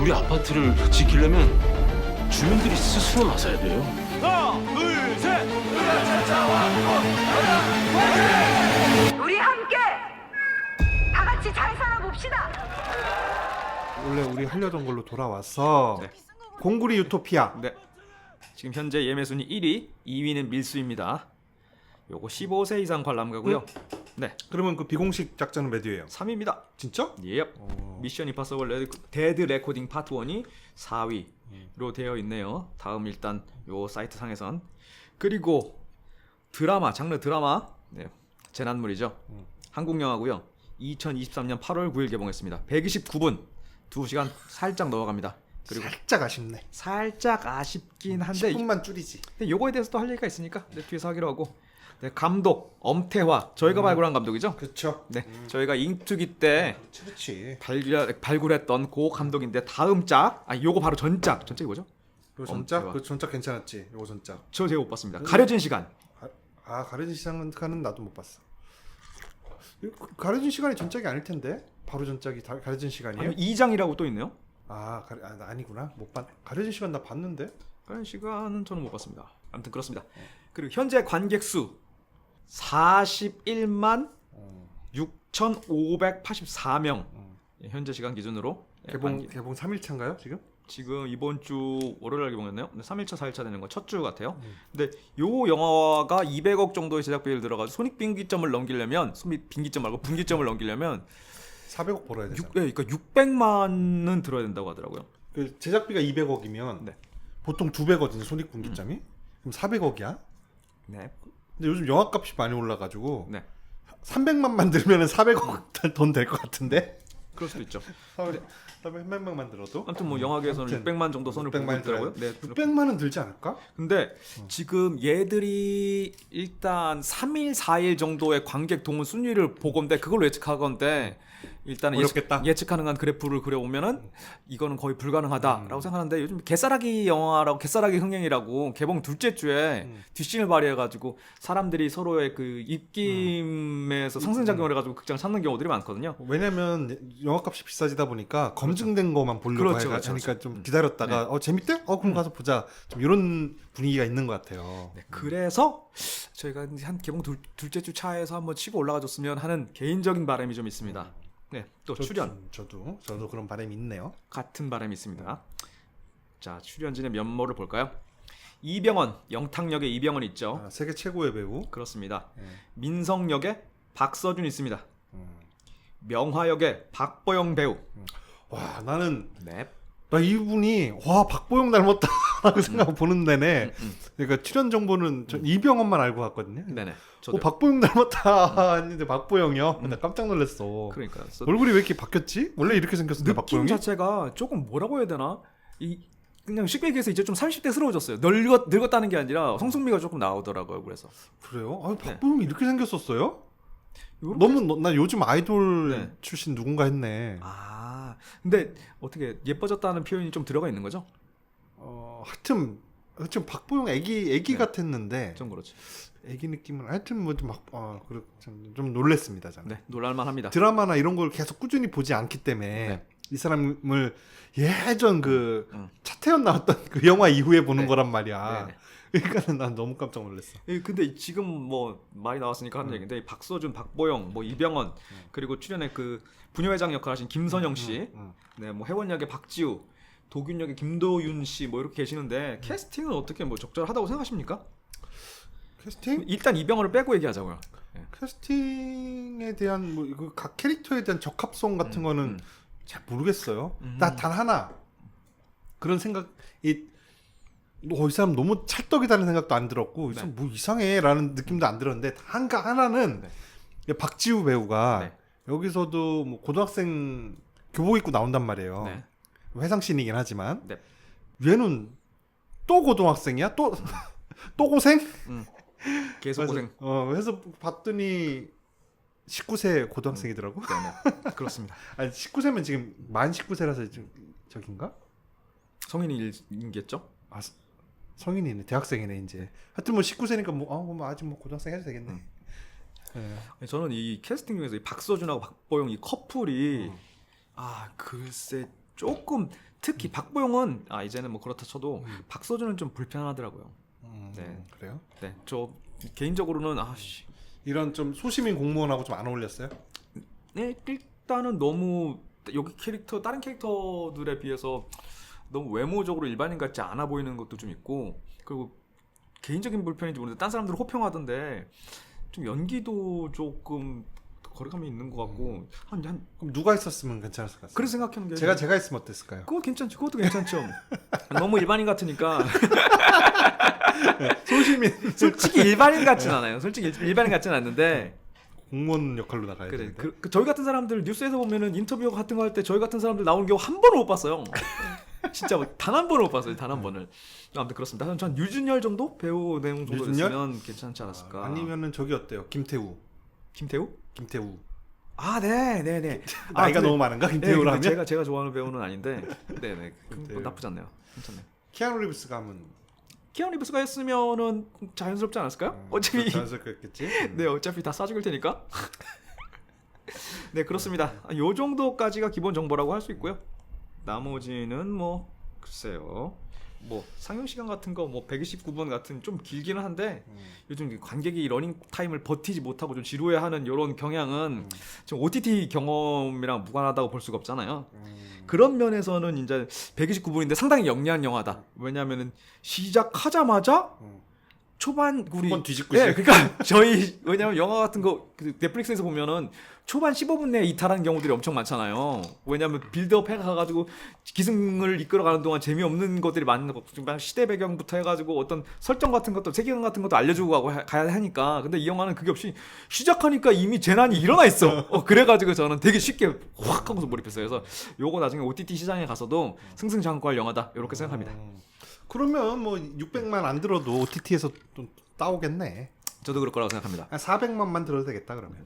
우리 아파트를 지키려면 주민들이 스스로 나서야 돼요. 하나, 둘, 셋. 우리 함께 다 같이 잘 살아봅시다. 원래 우리 하려던 걸로 돌아왔어. 네. 공구리 유토피아. 네. 지금 현재 예매 순위 1위, 2위는 밀수입니다. 요거 15세 이상 관람가고요. 네. 그러면 그 비공식 작전은 몇 위예요? 3위입니다. 진짜? 예. 미션 임파서블 데드 레코딩 파트 1이 4위로 되어 있네요. 다음 일단 요 사이트 상에선 그리고 드라마 장르 드라마 네. 재난물이죠. 한국 영화고요. 2023년 8월 9일 개봉했습니다. 129분 2시간 살짝 넘어갑니다. 그리고 살짝 아쉽네. 살짝 아쉽긴 한데 10분만 줄이지. 근데 요거에 대해서 또 할 얘기가 있으니까 네, 뒤에서 하기로 하고 네, 감독 엄태화 저희가 발굴한 감독이죠. 그렇죠. 네, 저희가 잉투기 때 그렇지. 발굴했던 그 감독인데 다음 작, 요거 바로 전작이 뭐죠? 그 전작? 엄태화. 그 전작 괜찮았지. 요거 전작. 저 제가 못 봤습니다. 가려진 시간. 가려진 시간은 나도 못 봤어. 가려진 시간이 전작이 아닐 텐데. 바로 전작이 가려진 시간이에요? 아니 2장이라고 또 있네요. 아니구나. 못 봤. 가려진 시간 나 봤는데. 가려진 시간은 저는 못 봤습니다. 아무튼 그렇습니다. 그리고 현재 관객 수 41만 6,584명. 현재 시간 기준으로 개봉 3일차인가요 지금? 지금 이번 주 월요일 날 개봉했나요? 3일차 4일차 되는 건 첫 주 같아요. 근데 요 영화가 200억 정도의 제작비를 들어가지고 손익빈기점을 넘기려면 빈기점 말고 분기점을 넘기려면 400억 벌어야 되잖아. 그러니까 600만은 들어야 된다고 하더라고요. 그 제작비가 200억이면 네. 보통 2배거든요. 손익분기점이. 그럼 400억이야? 네. 근데 요즘 영화값이 많이 올라가지고 네. 300만만 들면은 400억 돈 될 것 같은데? 그럴 수도 있죠. 300만만 들어도? 아무튼 뭐 영화계에서는 아무튼 600만 정도 선을 보고 600만 있더라고요. 네. 600만은 들지 않을까? 근데 지금 얘들이 일단 3일 4일 정도의 관객 동원 순위를 보건데 그걸로 예측하건데 일단은 어렵겠다. 예측 가능한 그래프를 그려보면은 이거는 거의 불가능하다라고 생각하는데 요즘 개싸라기 영화라고 개싸라기 흥행이라고 개봉 둘째 주에 뒷심을 발휘해가지고 사람들이 서로의 그 입김에서 상승작용을 해가지고 극장 찾는 경우들이 많거든요. 왜냐면 영화값이 비싸지다 보니까 검증된 것만 보려고 그렇죠, 하니까 그렇죠. 좀 기다렸다가 재밌대? 그럼 가서 보자. 좀 이런 분위기가 있는 것 같아요. 네, 그래서 저희가 한 개봉 둘째 주 차에서 한번 치고 올라가줬으면 하는 개인적인 바람이 좀 있습니다. 네, 또 출연 저도 그런 바람이 있네요. 같은 바람이 있습니다. 자, 출연진의 면모를 볼까요? 이병헌, 영탁역에 이병헌 있죠. 세계 최고의 배우. 그렇습니다. 민성 역에 박서준 있습니다. 명화 역에 박보영 배우. 와, 나는 네. 나 이분이 박보영 닮았다라고 생각하고 보는 데네. 그러니까 출연 정보는 저 이병헌만 알고 갔거든요. 네네. 저도 박보영 닮았다 했는데 박보영이요? 나 깜짝 놀랐어. 그러니까 얼굴이 왜 이렇게 바뀌었지? 원래 이렇게 생겼었는데 느낌 박보영이? 자체가 조금 뭐라고 해야 되나? 그냥 쉽게 얘기해서 이제 좀 30대스러워졌어요. 늙었다는 게 아니라 성숙미가 조금 나오더라고요. 그래서 그래요? 박보영이 이렇게 생겼었어요? 요렇게 나 요즘 아이돌 네. 출신 누군가 했네. 근데 어떻게 예뻐졌다는 표현이 좀 들어가 있는 거죠? 하여튼 박보영 애기 네. 같았는데 좀 그렇지. 애기 느낌은 하여튼 좀 놀랬습니다. 저는. 네, 놀랄만합니다. 드라마나 이런 걸 계속 꾸준히 보지 않기 때문에 네. 이 사람을 예전 그 차태현 나왔던 그 영화 이후에 보는 네. 거란 말이야. 네네. 그러니까 난 너무 깜짝 놀랐어. 근데 지금 뭐 말이 나왔으니까 하는 얘기인데 이 박서준, 박보영, 뭐 이병헌 그리고 출연에 그 부녀회장 역할 하신 김선영 씨, 네, 뭐 해원역의 박지우, 도균역의 김도윤 씨 뭐 이렇게 계시는데 캐스팅은 어떻게 뭐 적절하다고 생각하십니까? 캐스팅? 일단 이병헌을 빼고 얘기하자고요. 네. 캐스팅에 대한 뭐 각 캐릭터에 대한 적합성 같은 거는 잘 모르겠어요. 나 단 하나 그런 생각이 이 사람 너무 찰떡이다는 생각도 안 들었고 이 사람 뭐 이상해라는 느낌도 안 들었는데 하나는 박지우 배우가 네. 여기서도 뭐 고등학생 교복 입고 나온단 말이에요. 네. 회상씬이긴 하지만 네. 얘는 또 고등학생이야? 또 고생? 계속 고생. 그래서 봤더니 19세 고등학생이더라고. 네. 그렇습니다. 아니 19세면 지금 만 19세라서 지금 저긴가? 성인이겠죠? 성인이네. 대학생이네 이제. 하여튼 뭐 19세니까 뭐 아직 뭐 고등학생 해도 되겠네. 저는 이 캐스팅 중에서 이 박서준하고 박보영 이 커플이 글쎄 조금 특히 박보영은 이제는 뭐 그렇다 쳐도 박서준은 좀 불편하더라고요. 네. 그래요? 네, 저 개인적으로는 이런 좀 소시민 공무원하고 좀 안 어울렸어요? 네, 일단은 너무 여기 캐릭터 다른 캐릭터들에 비해서 너무 외모적으로 일반인 같지 않아 보이는 것도 좀 있고, 그리고 개인적인 불편인지 모르는데 딴 사람들 호평하던데 좀 연기도 조금 거리감이 있는 것 같고 그럼 누가 있었으면 괜찮았을 것 같아요. 그래서 생각하는 게 제가 했으면 어땠을까요? 그거 괜찮죠. 그것도 괜찮죠. 너무 일반인 같으니까 소시민 솔직히 일반인 같진 않아요. 솔직히 일반인 같진 않는데 공무원 역할로 나가야 그래. 되는데. 그 저희 같은 사람들 뉴스에서 보면은 인터뷰 같은 거 할 때 저희 같은 사람들 나오는 경우 한 번을 못 봤어요. 진짜 단 한 번을 못 봤어요. 단 한 번을. 아무튼 그렇습니다. 전 유준열 정도 배우 내용 정도 유준열? 됐으면 괜찮지 않았을까. 아니면은 저기 어때요? 김태우. 김태우? 네네네. 나이가 너무 많은가? 김태우라면? 제가 좋아하는 배우는 아닌데, 네네. 뭐 나쁘지 않네요. 괜찮네. 키아누 리브스가 하면 키아누 리브스가 했으면은 자연스럽지 않았을까요? 어차피 자연스럽겠지. 네, 어차피 다 쏴죽일 테니까. 네, 그렇습니다. 요 정도까지가 기본 정보라고 할 수 있고요. 나머지는 뭐 글쎄요. 뭐 상영 시간 같은 거 뭐 129분 같은 좀 길기는 한데 요즘 관객이 러닝 타임을 버티지 못하고 좀 지루해하는 이런 경향은 지금 OTT 경험이랑 무관하다고 볼 수가 없잖아요. 그런 면에서는 이제 129분인데 상당히 영리한 영화다. 왜냐하면은 시작하자마자 초반 우리 한번 뒤집고 시작. 그러니까 저희 왜냐면 영화 같은 거 넷플릭스에서 보면은 초반 15분 내에 이탈하는 경우들이 엄청 많잖아요. 왜냐면 빌드업 해가지고 기승을 이끌어가는 동안 재미없는 것들이 많은 거, 시대 배경부터 해가지고 어떤 설정 같은 것도 세계관 같은 것도 알려주고 가야 하니까. 근데 이 영화는 그게 없이 시작하니까 이미 재난이 일어나 있어. 그래가지고 저는 되게 쉽게 확 하고서 몰입했어요. 그래서 요거 나중에 OTT 시장에 가서도 승승장구할 영화다 이렇게 생각합니다. 그러면 뭐 600만 안 들어도 OTT에서 또 따오겠네. 저도 그럴 거라고 생각합니다. 한 400만만 들어도 되겠다 그러면.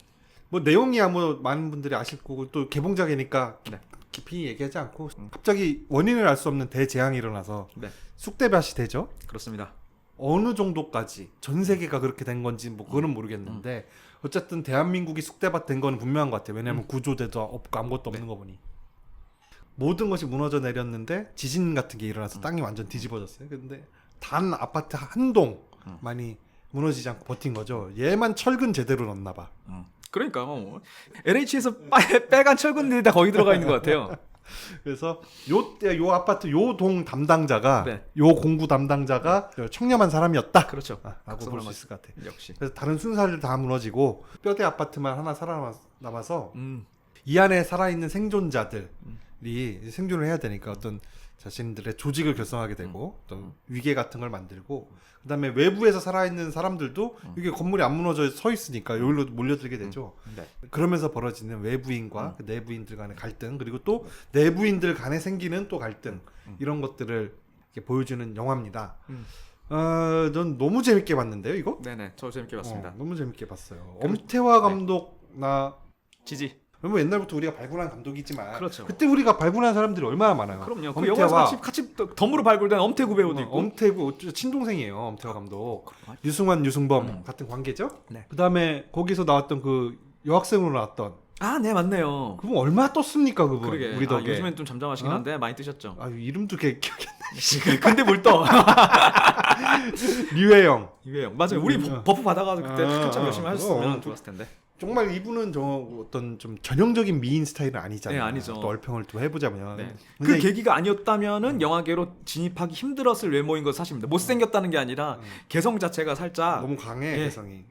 뭐 내용이야 뭐 많은 분들이 아실 거고 또 개봉작이니까 네. 깊이 얘기하지 않고 갑자기 원인을 알 수 없는 대재앙이 일어나서 네, 쑥대밭이 되죠. 그렇습니다. 어느 정도까지 전 세계가 그렇게 된 건지 뭐 그거는 모르겠는데 어쨌든 대한민국이 쑥대밭 된 건 분명한 것 같아요. 왜냐하면 구조대도 없고 아무것도 없는 거 보니 모든 것이 무너져 내렸는데 지진 같은 게 일어나서 땅이 완전 뒤집어졌어요. 근데 단 아파트 한 동만이 무너지지 않고 버틴 거죠. 얘만 철근 제대로 넣나 봐. 그러니까요. LH에서 빨간 철근들이 다 거기 들어가 있는 것 같아요. 그래서 요 아파트 요 동 담당자가 네. 요 공구 담당자가 청렴한 사람이었다. 그렇죠. 라고 볼 수 있을 것 같아. 역시. 그래서 다른 순사들 다 무너지고 뼈대 아파트만 하나 살아남아서 음. 이 안에 살아있는 생존자들이 이제 생존을 해야 되니까 어떤 자신들의 조직을 결성하게 되고 어떤 위계 같은 걸 만들고 그다음에 외부에서 살아있는 사람들도 이게 건물이 안 무너져 서 있으니까 여기로 몰려들게 되죠. 네. 그러면서 벌어지는 외부인과 그 내부인들 간의 갈등 그리고 또 내부인들 간에 생기는 또 갈등 이런 것들을 이렇게 보여주는 영화입니다. 전 너무 재밌게 봤는데요, 이거? 네네, 저 재밌게 봤습니다. 너무 재밌게 봤어요. 엄태화 감독 지지. 뭐 옛날부터 우리가 발굴한 감독이지만 그렇죠. 그때 우리가 발굴한 사람들이 얼마나 많아요. 그럼요. 그 엄태화, 영화에서 같이 덤으로 발굴된 엄태구 배우도 있고. 엄태구 친동생이에요. 엄태화 감독. 유승환, 유승범 같은 관계죠. 네. 그다음에 거기서 나왔던 그 여학생으로 나왔던 네, 맞네요. 그분 얼마나 떴습니까, 그분. 그러게. 우리 덕에. 요즘엔 좀 잠잠하시긴 한데 많이 뜨셨죠. 이름도 기억이 안 근데 뭘 떠? 나. 류혜영. 이వే요. 맞아요. 우리 버프 받아가지고 그때 한참 열심히 하셨으면 그럼. 좋았을 텐데. 정말 이분은 저 어떤 좀 전형적인 미인 스타일은 아니잖아요. 네, 아니죠. 또 얼평을 또 해보자면. 네. 근데 그 계기가 아니었다면은 영화계로 진입하기 힘들었을 외모인 건 사실입니다. 못생겼다는 게 아니라 개성 자체가 살짝 너무 강해 예. 개성이.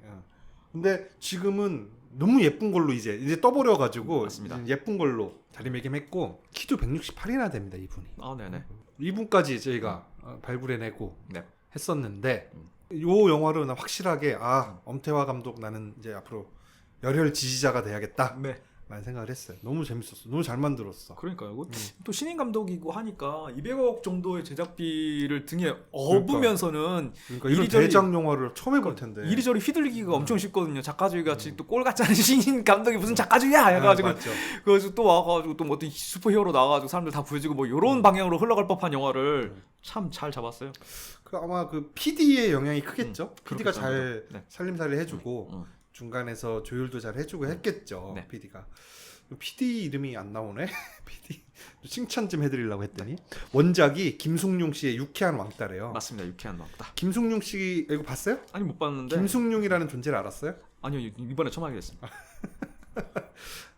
근데 지금은 너무 예쁜 걸로 이제 떠버려가지고 맞습니다. 이제 예쁜 걸로 자리매김했고 키도 168이나 됩니다 이분이. 네네. 이분까지 저희가 발굴해내고 네. 했었는데 요 영화로 나 확실하게 엄태화 감독 나는 이제 앞으로 열혈 지지자가 돼야겠다. 네. 라는 생각을 했어요. 너무 재밌었어. 너무 잘 만들었어. 그러니까요. 또 신인 감독이고 하니까 200억 정도의 제작비를 등에 업으면서는 그러니까 이런 이리저리- 대작 영화를 처음 해볼 텐데. 이리저리 휘둘리기가 엄청 쉽거든요. 작가주의 같이 또 꼴 같지 않은 신인 감독이 무슨 작가주의야 해가지고 맞죠. 그래서 또 와가지고 또 뭐 어떤 슈퍼히어로 나와가지고 사람들 다 보여주고 뭐 이런 방향으로 흘러갈 법한 영화를 참 잘 잡았어요. 아마 그 PD의 영향이 크겠죠. PD가 그렇겠죠. 잘 네. 살림살이 해주고 중간에서 조율도 잘 해주고 했겠죠. 네. PD가. PD 이름이 안 나오네. PD 칭찬 좀 해드리려고 했더니 원작이 김숙룡 씨의 유쾌한 왕따래요. 맞습니다. 유쾌한 왕따. 김숙룡 씨 이거 봤어요? 아니 못 봤는데. 김숙룡이라는 존재를 알았어요? 아니요 이번에 처음 알게 됐습니다.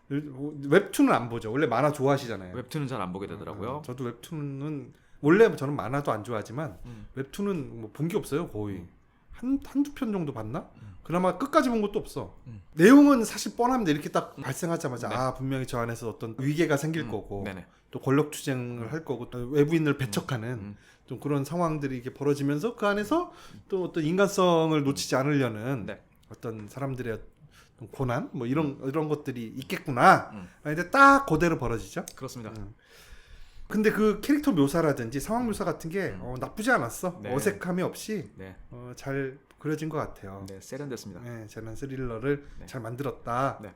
웹툰은 안 보죠. 원래 만화 좋아하시잖아요. 웹툰은 잘 안 보게 되더라고요. 저도 웹툰은 원래 저는 만화도 안 좋아하지만 음. 웹툰은 뭐 본 게 없어요. 거의 한두 편 정도 봤나? 그나마 끝까지 본 것도 없어. 내용은 사실 뻔합니다. 이렇게 딱 발생하자마자 네. 아 분명히 저 안에서 어떤 위계가 생길 거고 네네. 또 권력 투쟁을 할 거고 또 외부인을 배척하는 좀 그런 상황들이 이렇게 벌어지면서 그 안에서 또 어떤 인간성을 놓치지 않으려는 네. 어떤 사람들의 어떤 고난 뭐 이런 것들이 있겠구나. 근데 딱 그대로 벌어지죠. 그렇습니다. 근데 그 캐릭터 묘사라든지 상황 묘사 같은 게 나쁘지 않았어. 네. 어색함이 없이 네. 잘 그려진 것 같아요. 네, 세련됐습니다. 네, 재난 스릴러를 네. 잘 만들었다. 네.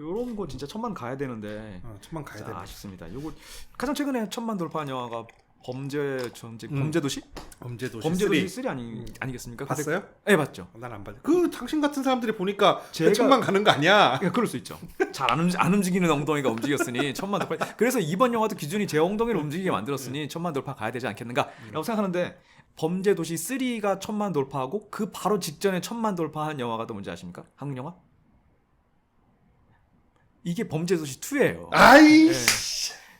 요런 거 진짜 천만 가야 되는데 천만 가야 진짜 돼. 아쉽습니다. 요거 가장 최근에 천만 돌파한 영화가 범죄도시? 범죄도시 3 아니겠습니까? 근데- 봤어요? 네, 봤죠. 난 안 봤어. 그 당신 같은 사람들이 보니까 제가- 천만 가는 거 아니야? 그럴 수 있죠. 잘 안 움직이는 엉덩이가 움직였으니 천만 돌파. 그래서 이번 영화도 기준이 제 엉덩이를 움직이게 만들었으니 천만 돌파 가야 되지 않겠는가라고 생각하는데 범죄도시 3가 천만 돌파하고 그 바로 직전에 천만 돌파한 영화가 또 뭔지 아십니까? 한국 영화? 이게 범죄도시 2예요. 아이.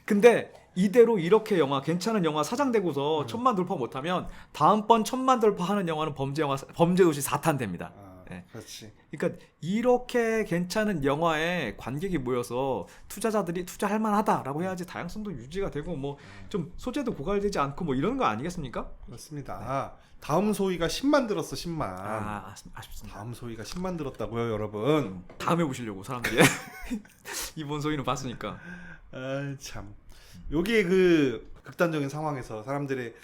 근데 이대로 이렇게 영화 괜찮은 영화 사장되고서 천만 돌파 못하면 다음번 천만 돌파하는 영화는 범죄도시 4탄 됩니다. 네. 그렇지. 그러니까 이렇게 괜찮은 영화에 관객이 모여서 투자자들이 투자할 만하다라고 해야지 다양성도 유지가 되고 뭐 좀 소재도 고갈되지 않고 뭐 이런 거 아니겠습니까? 그렇습니다. 다음 소위가 10만 들었어. 10만. 아쉽습니다. 다음 소위가 10만 들었다고요, 여러분. 다음에 보시려고 사람들이 이번 소위는 봤으니까. 아, 참. 여기에 그 극단적인 상황에서 사람들의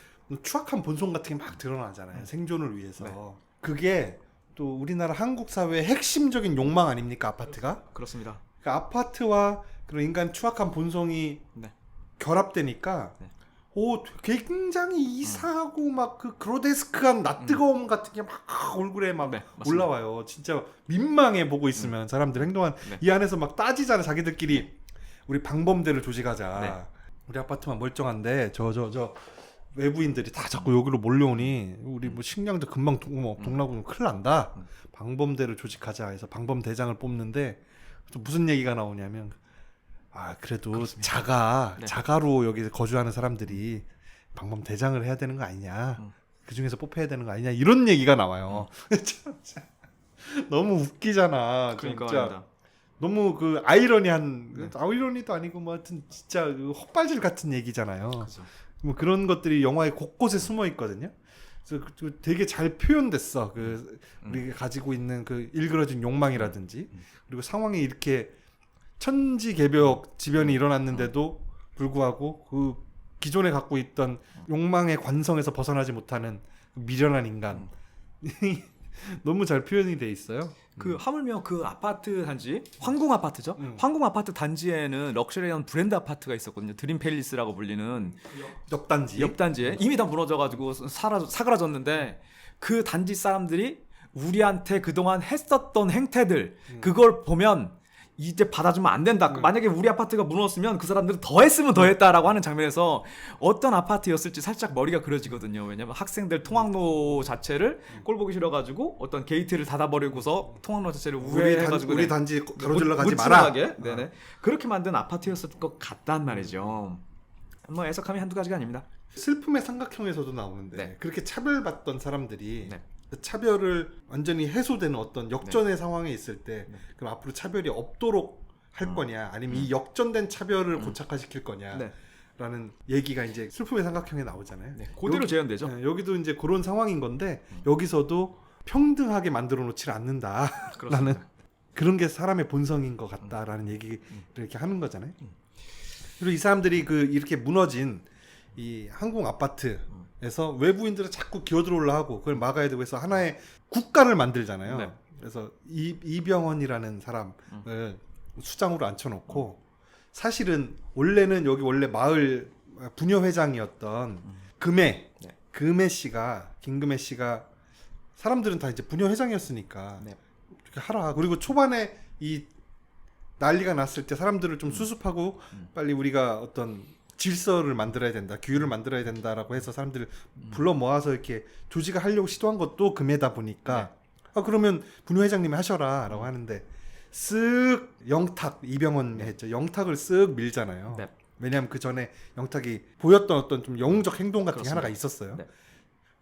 추악한 본성 같은 게 막 드러나잖아요. 생존을 위해서. 네. 그게 또 우리나라 한국 사회의 핵심적인 욕망 아닙니까? 아파트가? 그렇습니다. 그러니까 아파트와 그런 인간 추악한 본성이 네. 결합되니까 네. 굉장히 이상하고 막 그 그로데스크한 낯뜨거움 같은 게 막 얼굴에 막 네, 맞습니다. 올라와요. 진짜 민망해 보고 있으면 사람들 행동한 네. 이 안에서 막 따지잖아. 자기들끼리 우리 방범대를 조직하자. 네. 우리 아파트만 멀쩡한데 저 외부인들이 다 자꾸 여기로 몰려오니 우리 뭐 식량도 금방 동나고 큰일 난다. 방범대를 조직하자 해서 방범대장을 뽑는데 또 무슨 얘기가 나오냐면 그래도 그렇습니다. 네. 자가로 여기 거주하는 사람들이 방범대장을 해야 되는 거 아니냐. 그 중에서 뽑혀야 되는 거 아니냐. 이런 얘기가 나와요. 너무 웃기잖아. 그러니까 진짜. 말입니다. 너무 그 아이러니한 아이러니도 아니고 뭐 하여튼 진짜 그 헛발질 같은 얘기잖아요. 그렇죠. 뭐 그런 것들이 영화의 곳곳에 숨어 있거든요. 그래서 되게 잘 표현됐어. 그 우리가 가지고 있는 그 일그러진 욕망이라든지 그리고 상황이 이렇게 천지개벽 지변이 일어났는데도 불구하고 그 기존에 갖고 있던 욕망의 관성에서 벗어나지 못하는 미련한 인간 너무 잘 표현이 돼 있어요. 그 하물며 그 아파트 단지 황궁 아파트죠. 황궁 아파트 단지에는 럭셔리한 브랜드 아파트가 있었거든요. 드림 팰리스라고 불리는 옆단지. 옆 단지에 이미 다 무너져가지고 사그라졌는데 그 단지 사람들이 우리한테 그동안 했었던 행태들 그걸 보면 이제 받아주면 안 된다. 만약에 우리 아파트가 무너졌으면 그 사람들은 더 했으면 더 했다라고 하는 장면에서 어떤 아파트였을지 살짝 머리가 그려지거든요. 왜냐면 학생들 통학로 자체를 꼴 보기 싫어가지고 어떤 게이트를 닫아버리고서 통학로 자체를 우회해가지고 우리 단지 가로질러 가지 못 마라. 지나가게? 네네. 그렇게 만든 아파트였을 것 같단 말이죠. 뭐 해석함이 한두 가지가 아닙니다. 슬픔의 삼각형에서도 나오는데 네. 그렇게 차별받던 사람들이 네. 그 차별을 완전히 해소되는 어떤 역전의 상황에 있을 때 그럼 앞으로 차별이 없도록 할 거냐 아니면 이 역전된 차별을 고착화시킬 거냐 네. 라는 얘기가 이제 슬픔의 삼각형에 나오잖아요. 네, 그대로 재현되죠. 네, 여기도 이제 그런 상황인 건데 여기서도 평등하게 만들어 놓지 않는다 라는 그런 게 사람의 본성인 것 같다라는 얘기를 이렇게 하는 거잖아요. 그리고 이 사람들이 그 이렇게 무너진 이 항공 아파트에서 외부인들은 자꾸 기어들어올라 하고 그걸 막아야 되고 해서 하나의 국가를 만들잖아요. 네. 그래서 이병헌이라는 사람을 수장으로 앉혀놓고 사실은 원래는 여기 원래 마을 부녀 회장이었던 금혜 씨가 김금혜 씨가 사람들은 다 이제 부녀 회장이었으니까 네. 이렇게 하라. 그리고 초반에 이 난리가 났을 때 사람들을 좀 수습하고 빨리 우리가 어떤 질서를 만들어야 된다, 규율을 만들어야 된다라고 해서 사람들을 불러 모아서 이렇게 조직을 하려고 시도한 것도 금해다 보니까 그러면 분유회장님이 하셔라라고 하는데 쓱 영탁 이병헌 했죠. 영탁을 쓱 밀잖아요. 네. 왜냐하면 그 전에 영탁이 보였던 어떤 좀 영웅적 행동 같은 게 그렇습니다. 하나가 있었어요. 네.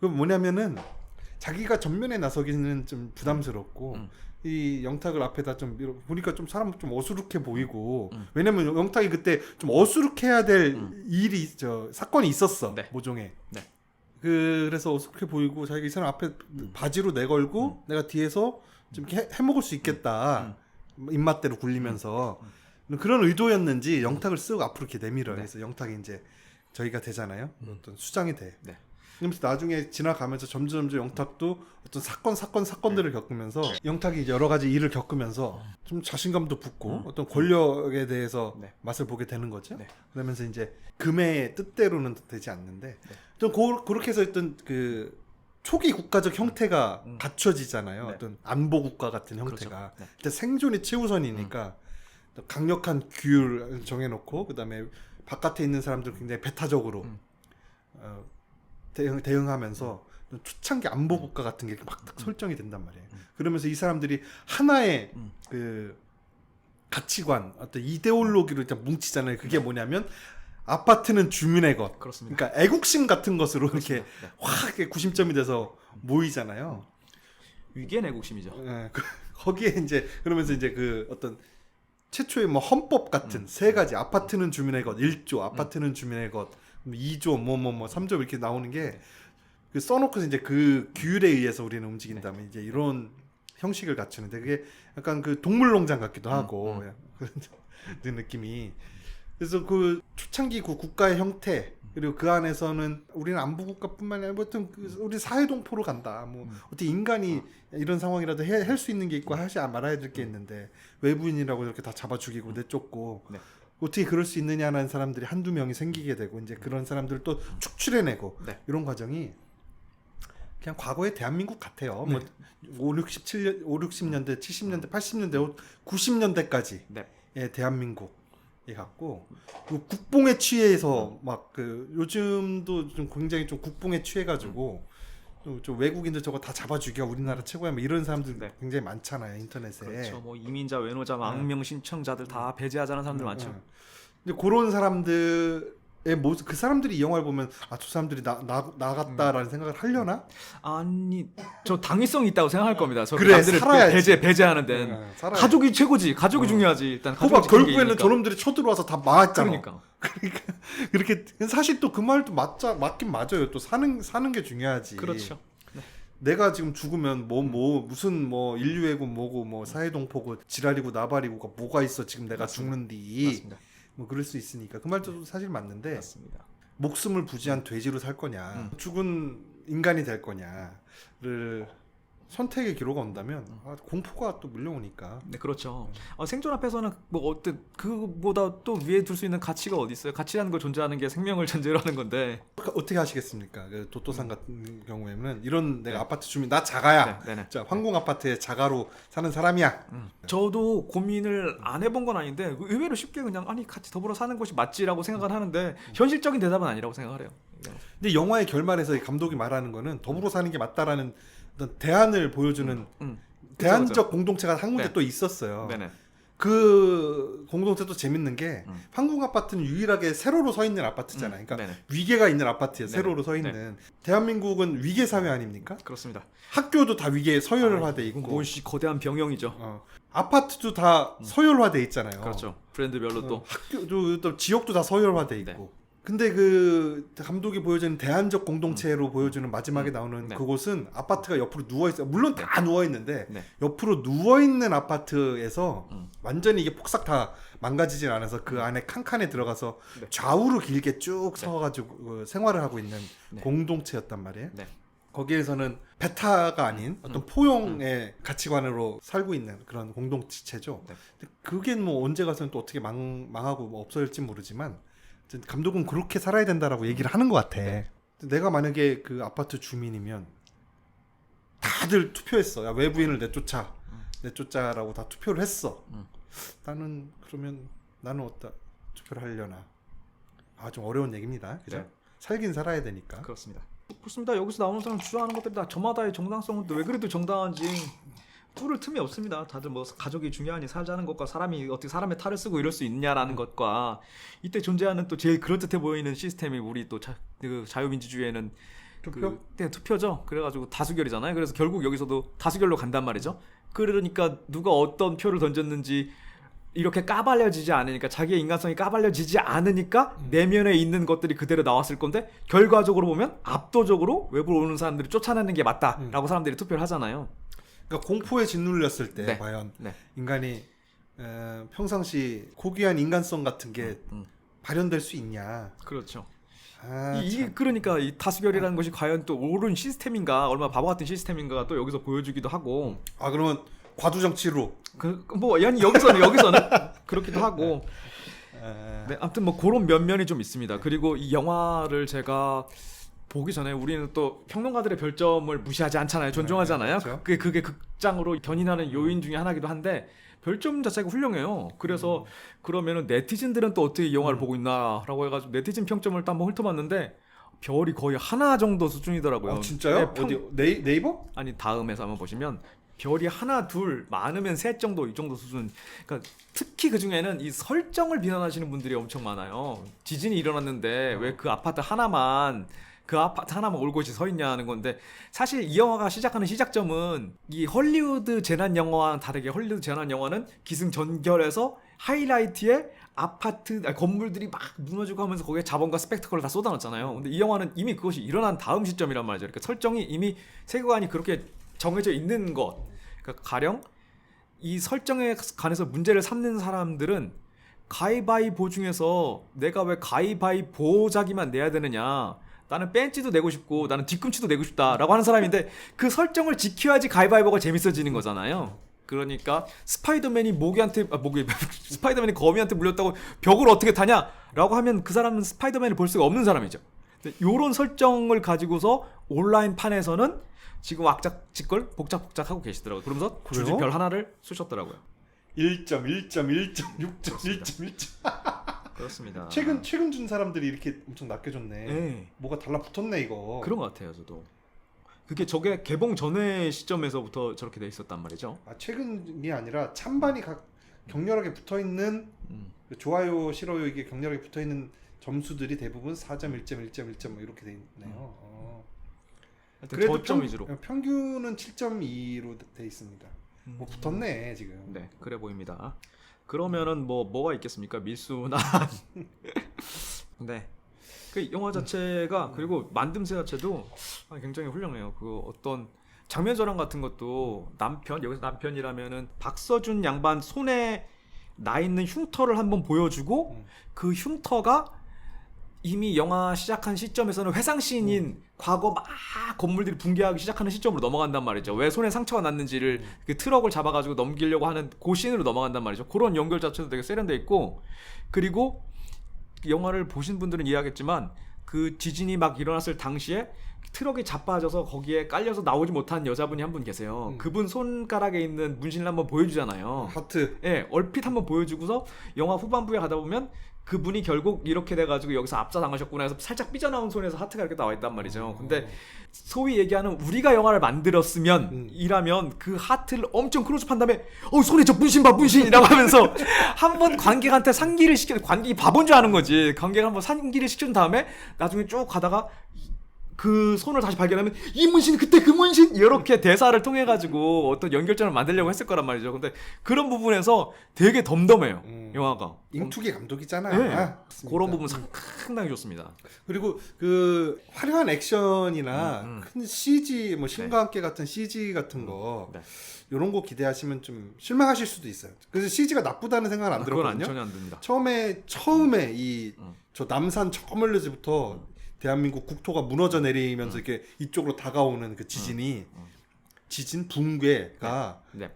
그 뭐냐면은 자기가 전면에 나서기는 좀 부담스럽고 이 영탁을 앞에다 좀 보니까 좀 사람 좀 어수룩해 보이고 왜냐면 영탁이 그때 좀 어수룩해야 될 일이 사건이 있었어. 네. 모종에. 네. 그래서 어수룩해 보이고 자기가 이 사람 앞에 바지로 내걸고 내가 뒤에서 좀 이렇게 해먹을 수 있겠다. 입맛대로 굴리면서 그런 의도였는지 영탁을 쓱 앞으로 이렇게 내밀어요. 그래서 영탁이 이제 저희가 되잖아요. 어떤 수장이 돼. 네. 그러면서 나중에 지나가면서 점점 영탁도 어떤 사건들을 겪으면서 영탁이 여러 가지 일을 겪으면서 좀 자신감도 붙고 어떤 권력에 대해서 네. 맛을 보게 되는 거죠. 네. 그러면서 이제 금의 뜻대로는 되지 않는데 좀 그렇게 해서 어떤 그 초기 국가적 형태가 갖춰지잖아요. 네. 어떤 안보 국가 같은 형태가. 그렇죠. 네. 근데 생존이 최우선이니까 강력한 규율을 정해놓고 그다음에 바깥에 있는 사람들 굉장히 배타적으로 대응하면서 초창기 안보 국가 같은 게 막 딱 설정이 된단 말이에요. 그러면서 이 사람들이 하나의 그 가치관, 어떤 이데올로기로 일단 뭉치잖아요. 그게 뭐냐면 아파트는 주민의 것. 그렇습니다. 그러니까 애국심 같은 것으로 이렇게 네. 확 이렇게 구심점이 돼서 모이잖아요. 위기의 내국심이죠. 예, 거기에 이제 그러면서 이제 그 어떤 최초의 뭐 헌법 같은 세 가지 아파트는 주민의 것 1조 아파트는 주민의 것 2조 뭐 3조 이렇게 나오는 게 그 써놓고서 이제 그 규율에 의해서 우리는 움직인다면 이제 이런 형식을 갖추는데 그게 약간 그 동물농장 같기도 하고 그런 느낌이 그래서 그 초창기 그 국가의 형태 그리고 그 안에서는 우리는 안보 국가뿐만 아니라 어떤 우리 사회동포로 간다. 뭐 어떻게 인간이 이런 상황이라도 할 수 있는 게 있고 하지 말아야 될 게 있는데 외부인이라고 이렇게 다 잡아 죽이고 내쫓고 네. 어떻게 그럴 수 있느냐는 사람들이 한두 명이 생기게 되고 이제 그런 사람들을 또 축출해내고 네. 이런 과정이 그냥 과거의 대한민국 같아요. 뭐 60년대, 70년대, 80년대, 90년대까지 네. 의 대한민국 예 갖고 그 국뽕에 취해서 막 그 요즘도 좀 굉장히 좀 국뽕에 취해가지고 좀 외국인들 저거 다 잡아 죽여 우리나라 최고야 뭐 이런 사람들 네. 굉장히 많잖아요 인터넷에. 그렇죠. 뭐 이민자, 외노자, 악명 신청자들 다 배제하자는 사람들 많죠. 근데 그런 사람들의 모습 그 사람들이 이 영화를 보면 아 저 사람들이 나갔다라는 생각을 하려나? 아니 저 당위성이 있다고 생각할 겁니다. 저 그래, 사람들을 살아야지. 배제하는 데는 살아야지. 가족이 최고지. 가족이 중요하지. 일단 가족이 그봐 지키는 게 결국에는 이기니까. 저놈들이 쳐들어와서 다 망했잖아. 그러니까. 그렇게 사실 또 그 말도 맞긴 맞아요. 또 사는 게 중요하지. 그렇죠. 내가 지금 죽으면 무슨 뭐 인류애고 뭐고 뭐 사회동포고 지랄이고 나발이고가 뭐가 있어 지금 내가 죽는디. 맞습니다. 뭐 그럴 수 있으니까 그 말도 사실 맞는데 맞습니다. 목숨을 부지한 돼지로 살 거냐 죽은 인간이 될 거냐를 선택의 기로가 온다면 공포가 또 물려오니까. 네, 그렇죠. 생존 앞에서는 뭐 어떤 그보다 또 위에 둘 수 있는 가치가 어디 있어요? 가치라는 걸 존재하는 게 생명을 전제로 하는 건데. 어떻게 하시겠습니까? 그 도토산 같은 경우에는 이런 내가 아파트 주민 나 자가야. 네네. 자 황공 아파트에 자가로 사는 사람이야. 저도 고민을 안 해본 건 아닌데 의외로 쉽게 그냥 아니 같이 더불어 사는 것이 맞지라고 생각을 하는데 현실적인 대답은 아니라고 생각을 해요. 근데 영화의 결말에서 이 감독이 말하는 거는 더불어 사는 게 맞다라는 어떤 대안을 보여주는 대안적 공동체가 한 군데 네. 또 있었어요. 네네. 그 공동체도 재밌는 게 황궁 아파트는 유일하게 세로로 서 있는 아파트잖아요. 그러니까 네네. 위계가 있는 아파트에 네네. 세로로 서 있는. 대한민국은 위계 사회 아닙니까? 그렇습니다. 학교도 다 위계 서열화돼 있고 뭔시 거대한 병영이죠. 아파트도 다 서열화돼 있잖아요. 그렇죠. 브랜드별로 또. 학교도 또 지역도 다 서열화돼 있고. 네. 근데 그 감독이 보여주는 대안적 공동체로 보여주는 마지막에 나오는 네. 그곳은 아파트가 옆으로 누워 있어요. 물론 다 누워 있는데 네. 옆으로 누워 있는 아파트에서 완전히 이게 폭삭 다 망가지진 않아서 그 안에 칸칸에 들어가서 네. 좌우로 길게 쭉 서가지고 생활을 하고 있는 네. 공동체였단 말이에요. 네. 거기에서는 베타가 아닌 어떤 포용의 가치관으로 살고 있는 그런 공동체죠. 네. 근데 그게 뭐 언제 가서는 또 어떻게 망하고 뭐 없어질지 모르지만 감독은 그렇게 살아야 된다라고 얘기를 하는 것 같아. 내가 만약에 그 아파트 주민이면 다들 투표했어. 야, 외부인을 내쫓아라고 다 투표를 했어. 나는 어디다 투표를 하려나. 좀 어려운 얘기입니다. 그죠? 네. 살긴 살아야 되니까. 그렇습니다. 그렇습니다. 여기서 나오는 사람 주장하는 것들이 다 저마다의 정당성은 왜 그래도 정당한지 뚫을 틈이 없습니다. 다들 뭐 가족이 중요하니 살자는 것과 사람이 어떻게 사람의 탈을 쓰고 이럴 수 있냐라는 것과 이때 존재하는 또 제일 그럴듯해 보이는 시스템이 우리 또 그 자유민주주의에는 투표? 투표죠. 그래가지고 다수결이잖아요. 그래서 결국 여기서도 다수결로 간단 말이죠. 그러니까 누가 어떤 표를 던졌는지 이렇게 까발려지지 않으니까 자기의 인간성이 까발려지지 않으니까 내면에 있는 것들이 그대로 나왔을 건데 결과적으로 보면 압도적으로 외부로 오는 사람들이 쫓아내는 게 맞다라고 사람들이 투표를 하잖아요. 그러니까 공포에 짓눌렸을 때 네. 과연 네. 인간이 평상시 고귀한 인간성 같은 게 발현될 수 있냐. 그렇죠. 참. 그러니까 이 다수결이라는 것이 과연 또 옳은 시스템인가 얼마나 바보 같은 시스템인가가 또 여기서 보여주기도 하고 그러면 과두 정치로. 아니 여기서는 그렇기도 하고 네, 아무튼 뭐 그런 면면이 좀 있습니다. 그리고 이 영화를 제가 보기 전에 우리는 또 평론가들의 별점을 무시하지 않잖아요. 존중하잖아요. 그렇죠. 그게 극장으로 견인하는 요인 중에 하나이기도 한데 별점 자체가 훌륭해요. 그래서 그러면은 네티즌들은 또 어떻게 이 영화를 보고 있나라고 해가지고 네티즌 평점을 또 한번 훑어봤는데 별이 거의 하나 정도 수준이더라고요. 진짜요? 네, 어디 네이버? 아니 다음에서 한번 보시면 별이 하나 둘 많으면 셋 정도 이 정도 수준. 그러니까 특히 그 중에는 이 설정을 비난하시는 분들이 엄청 많아요. 지진이 일어났는데 왜 그 아파트 하나만 올 곳이 서 있냐는 건데 사실 이 영화가 시작하는 시작점은 이 헐리우드 재난 영화와는 다르게 헐리우드 재난 영화는 기승전결해서 하이라이트에 건물들이 막 무너지고 하면서 거기에 자본과 스펙타클을 다 쏟아놨잖아요. 근데 이 영화는 이미 그것이 일어난 다음 시점이란 말이죠. 그러니까 설정이 이미 세계관이 그렇게 정해져 있는 것. 그러니까 가령 이 설정에 관해서 문제를 삼는 사람들은 가위바위보 중에서 내가 왜 가위바위보자기만 내야 되느냐, 나는 벤치도 내고 싶고 나는 뒤꿈치도 내고 싶다라고 하는 사람인데 그 설정을 지켜야지 가위바위보가 재밌어지는 거잖아요. 그러니까 스파이더맨이 스파이더맨이 거미한테 물렸다고 벽을 어떻게 타냐라고 하면 그 사람은 스파이더맨을 볼 수가 없는 사람이죠. 이런 설정을 가지고서 온라인 판에서는 지금 악작직걸 복작복작하고 계시더라고요. 그러면서 그래요? 주주별 하나를 쑤셨더라고요. 1.6.6.6점. 그렇습니다. 최근 준 사람들이 이렇게 엄청 낮게줬네. 네. 뭐가 달라붙었네 이거. 그런 것 같아요, 저도. 저게 개봉 전에 시점에서부터 저렇게 돼 있었단 말이죠. 최근이 아니라 찬반이 격렬하게 붙어있는 그 좋아요, 싫어요 이게 격렬하게 붙어있는 점수들이 대부분 4점, 1점, 1점, 1점 뭐 이렇게 돼 있네요. 그래도 저점 위주로. 평균은 7.2로 돼 있습니다. 뭐 붙었네 지금. 네, 그래 보입니다. 그러면은 뭐가 있겠습니까? 밀수나. 네. 그 영화 자체가 그리고 만듦새 자체도 굉장히 훌륭해요. 그 어떤 장면 전환 같은 것도 여기서 남편이라면은 박서준 양반 손에 나 있는 흉터를 한번 보여주고 그 흉터가 이미 영화 시작한 시점에서는 회상씬인 과거 막 건물들이 붕괴하기 시작하는 시점으로 넘어간단 말이죠. 왜 손에 상처가 났는지를 그 트럭을 잡아가지고 넘기려고 하는 그 씬으로 넘어간단 말이죠. 그런 연결 자체도 되게 세련돼 있고, 그리고 영화를 보신 분들은 이해하겠지만 그 지진이 막 일어났을 당시에 트럭이 자빠져서 거기에 깔려서 나오지 못한 여자분이 한 분 계세요. 그분 손가락에 있는 문신을 한번 보여주잖아요. 하트. 예, 얼핏 한번 보여주고서 영화 후반부에 가다 보면 그분이 결국 이렇게 돼가지고 여기서 압사당하셨구나 해서 살짝 삐져나온 손에서 하트가 이렇게 나와 있단 말이죠. 근데 소위 얘기하는 우리가 영화를 만들었으면 이라면 그 하트를 엄청 클로즈한 다음에 손에 저 문신 봐 문신이라고 하면서 한번 관객한테 상기를 관객이 바본 줄 아는 거지. 관객을 한번 상기를 시킨 다음에 나중에 쭉 가다가 그 손을 다시 발견하면 이 문신 그때 그 문신 이렇게 대사를 통해 가지고 어떤 연결점을 만들려고 했을 거란 말이죠. 근데 그런 부분에서 되게 덤덤해요 영화가. 잉투기 감독이잖아. 네. 그런 부분 상당히 좋습니다. 그리고 그 화려한 액션이나 큰 CG 뭐 신과 함께 같은 CG 같은 거 네. 이런 거 기대하시면 좀 실망하실 수도 있어요. 그래서 CG가 나쁘다는 생각은 안 그건 들었거든요. 전혀 안 듭니다. 처음에 이 저 남산 저 멀리지부터 대한민국 국토가 무너져 내리면서 이렇게 이쪽으로 다가오는 그 지진이 지진 붕괴가 네.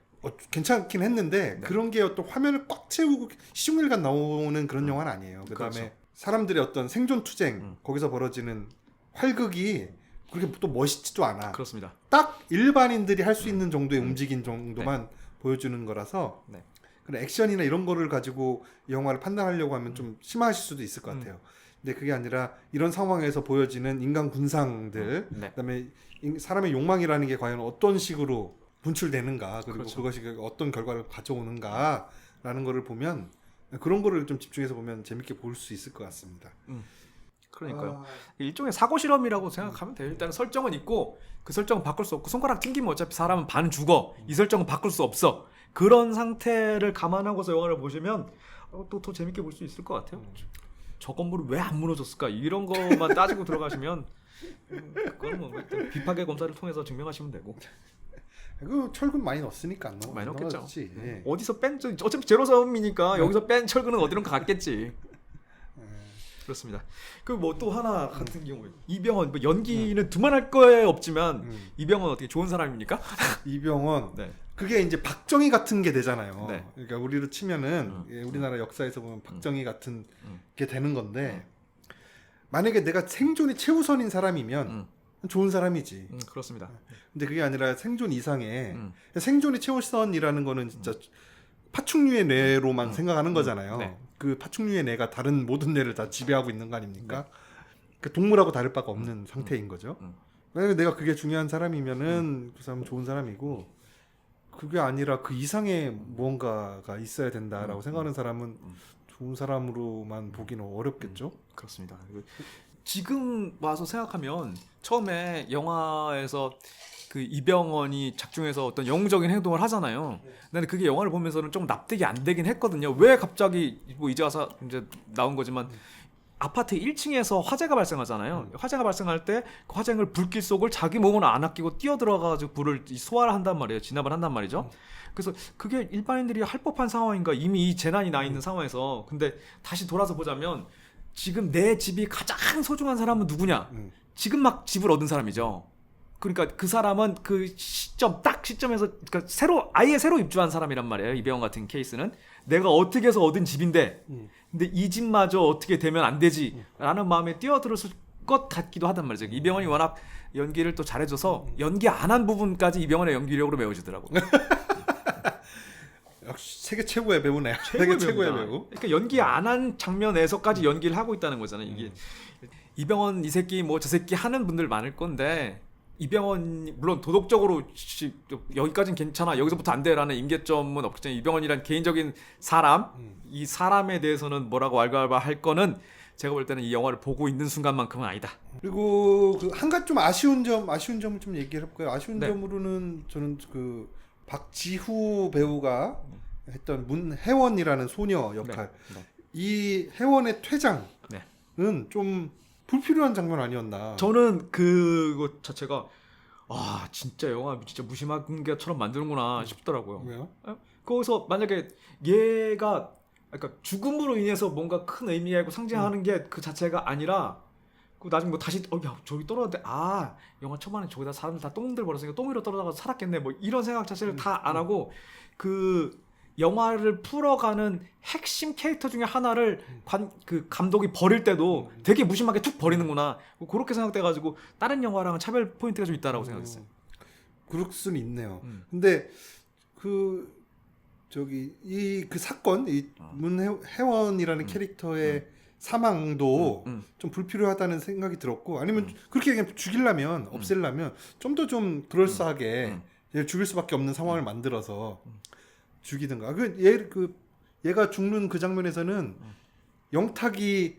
괜찮긴 했는데 그런 게 어떤 화면을 꽉 채우고 시중일관 나오는 그런 영화는 아니에요. 그다음에 그렇죠. 사람들의 어떤 생존 투쟁 거기서 벌어지는 활극이 그렇게 또 멋있지도 않아. 그렇습니다. 딱 일반인들이 할 수 있는 정도의 움직임 정도만 보여주는 거라서 네. 그런 액션이나 이런 거를 가지고 이 영화를 판단하려고 하면 좀 심하실 수도 있을 것 같아요. 근데 그게 아니라 이런 상황에서 보여지는 인간 군상들, 네. 그다음에 사람의 욕망이라는 게 과연 어떤 식으로 분출되는가, 그리고 그렇죠. 그것이 어떤 결과를 가져오는가라는 거를 보면 그런 거를 좀 집중해서 보면 재밌게 볼 수 있을 것 같습니다. 그러니까요. 일종의 사고 실험이라고 생각하면 돼요. 일단 설정은 있고 그 설정은 바꿀 수 없고 손가락 튕기면 어차피 사람은 반 죽어. 이 설정은 바꿀 수 없어. 그런 상태를 감안하고서 영화를 보시면 또 더 재밌게 볼 수 있을 것 같아요. 저 건물은 왜 안 무너졌을까? 이런 것만 따지고 들어가시면 그건 뭐 비파괴 검사를 통해서 증명하시면 되고. 그 철근 많이 넣었으니까 안 많이 넣었겠죠. 넣었지. 예. 어디서 뺀 어차피 제로섬이니까 여기서 뺀 철근은 어디론가 갔겠지. 그렇습니다. 그 뭐 또 하나 같은 경우에 이병헌 뭐 연기는 두말할 거 없지만 이병헌 어떻게 좋은 사람입니까? 이병헌 네. 그게 이제 박정희 같은 게 되잖아요. 네. 그러니까 우리로 치면은 예, 우리나라 역사에서 보면 박정희 같은 게 되는 건데 만약에 내가 생존이 최우선인 사람이면 좋은 사람이지. 그렇습니다. 근데 그게 아니라 생존 이상의 생존이 최우선이라는 거는 진짜 파충류의 뇌로만 생각하는 거잖아요. 네. 그 파충류의 뇌가 다른 모든 뇌를 다 지배하고 있는 거 아닙니까? 그 동물하고 다를 바가 없는 상태인 거죠. 만약에 내가 그게 중요한 사람이면은 그 사람은 좋은 사람이고 그게 아니라 그 이상의 무언가가 있어야 된다라고 생각하는 사람은 좋은 사람으로만 보기는 어렵겠죠. 그렇습니다. 지금 와서 생각하면 처음에 영화에서 그 이병헌이 작중에서 어떤 영웅적인 행동을 하잖아요. 나는 그게 영화를 보면서는 좀 납득이 안 되긴 했거든요. 왜 갑자기 뭐 이제 와서 이제 나온 거지만 아파트 1층에서 화재가 발생하잖아요. 화재가 발생할 때 그 화재를 불길 속을 자기 몸은 안 아끼고 뛰어 들어가가지고 불을 소화를 한단 말이에요. 진압을 한단 말이죠. 그래서 그게 일반인들이 할 법한 상황인가 이미 이 재난이 나 있는 상황에서 근데 다시 돌아서 보자면 지금 내 집이 가장 소중한 사람은 누구냐? 지금 막 집을 얻은 사람이죠. 그러니까 그 사람은 그 시점 딱 시점에서 그러니까 아예 새로 입주한 사람이란 말이에요. 이병헌 같은 케이스는 내가 어떻게 해서 얻은 집인데 근데 이 집마저 어떻게 되면 안 되지라는 마음에 뛰어들었을 것 같기도 하단 말이죠. 이병헌이 워낙 연기를 또 잘해줘서 연기 안 한 부분까지 이병헌의 연기력으로 메워지더라고. 역시 세계 최고의 배우네요. 세계 최고의 배우. 그러니까 연기 안 한 장면에서까지 연기를 하고 있다는 거잖아요. 이게 이병헌 이 새끼 뭐 저 새끼 하는 분들 많을 건데 이병헌 물론 도덕적으로 여기까지는 괜찮아 여기서부터 안 돼라는 임계점은 없겠지만 이병헌이란 개인적인 사람 이 사람에 대해서는 뭐라고 왈가왈부 할 거는 제가 볼 때는 이 영화를 보고 있는 순간만큼은 아니다. 그리고 그 한 가지 좀 아쉬운 점을 좀 얘기를 해볼까요? 아쉬운 네. 점으로는 저는 그 박지후 배우가 했던 문혜원이라는 소녀 역할 네. 이 혜원의 퇴장은 네. 좀 불필요한 장면 아니었나. 저는 그것 자체가 아 진짜 영화 진짜 무심한 게처럼 만드는구나 싶더라고요. 왜요? 거기서 만약에 얘가 그러니까 죽음으로 인해서 뭔가 큰 의미가 있고 상징하는 게 그 자체가 아니라 그 나중에 뭐 다시 야 저기 떨어졌는데 아 영화 초반에 저기다 사람들 다 똥들 벌었으니까 똥 위로 떨어져서 살았겠네 뭐 이런 생각 자체를 다 안 하고 그 영화를 풀어가는 핵심 캐릭터 중에 하나를 그 감독이 버릴 때도 되게 무심하게 툭 버리는구나 뭐 그렇게 생각돼가지고 다른 영화랑은 차별 포인트가 좀 있다라고 생각했어요. 그럴 수는 있네요. 근데 그 저기 이 그 사건 이 문혜원이라는 캐릭터의 사망도 좀 불필요하다는 생각이 들었고 아니면 그렇게 그냥 죽이려면 없애려면 좀 더 좀 그럴싸하게 얘를 죽일 수밖에 없는 상황을 만들어서 죽이든가. 얘가 죽는 그 장면에서는 영탁이